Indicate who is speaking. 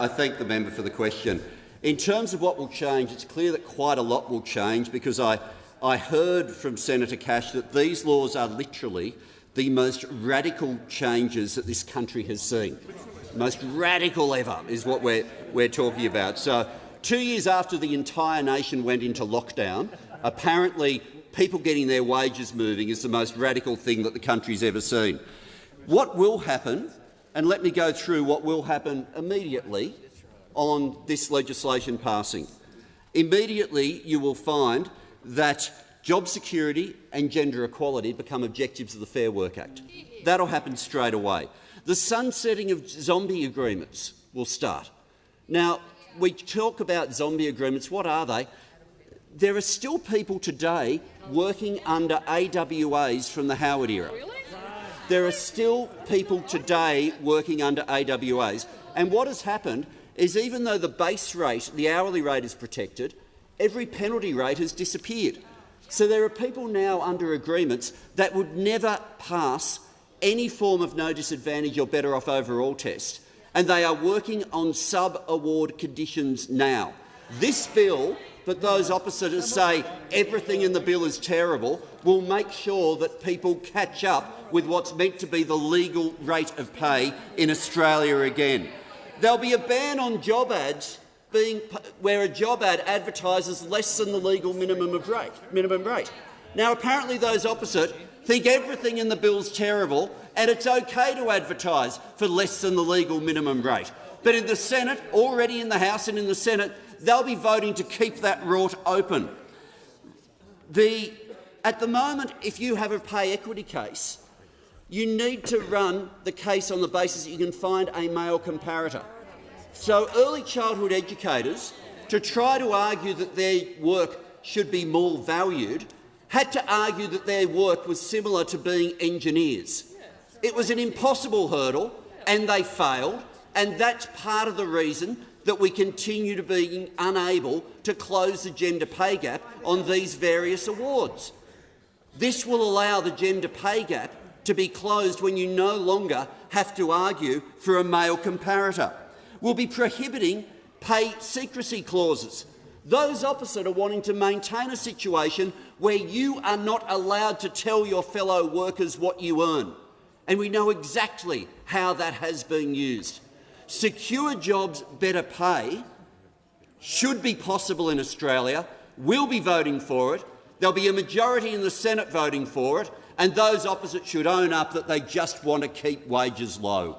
Speaker 1: I thank the member for the question. In terms of what will change, it's clear that quite a lot will change, because I heard from Senator Cash that these laws are literally the most radical changes that this country has seen. Most radical ever is what we're talking about. So 2 years after the entire nation went into lockdown, apparently people getting their wages moving is the most radical thing that the country's ever seen. What will happen, and let me go through what will happen immediately on this legislation passing. Immediately you will find that job security and gender equality become objectives of the Fair Work Act. That'll happen straight away. The sunsetting of zombie agreements will start. Now, we talk about zombie agreements. What are they? There are still people today working under AWAs from the Howard era. There are still people today working under AWAs. And what has happened is, even though the base rate, the hourly rate, is protected, every penalty rate has disappeared. So there are people now under agreements that would never pass any form of no disadvantage or better off overall test, and they are working on sub-award conditions now. This bill, that those opposite us say everything in the bill is terrible, will make sure that people catch up with what's meant to be the legal rate of pay in Australia again. There'll be a ban on job ads where a job ad advertises less than the legal minimum rate. Now, apparently those opposite think everything in the bill's terrible and it's okay to advertise for less than the legal minimum rate. But in the Senate, already in the House and in the Senate, they'll be voting to keep that rort open. At the moment, if you have a pay equity case, you need to run the case on the basis that you can find a male comparator. So early childhood educators, to try to argue that their work should be more valued, had to argue that their work was similar to being engineers. It was an impossible hurdle, and they failed, and that's part of the reason that we continue to be unable to close the gender pay gap on these various awards. This will allow the gender pay gap to be closed when you no longer have to argue for a male comparator. We'll be prohibiting pay secrecy clauses. Those opposite are wanting to maintain a situation where you are not allowed to tell your fellow workers what you earn, and we know exactly how that has been used. Secure jobs, better pay should be possible in Australia. We'll be voting for it. There'll be a majority in the Senate voting for it, and those opposite should own up that they just want to keep wages low.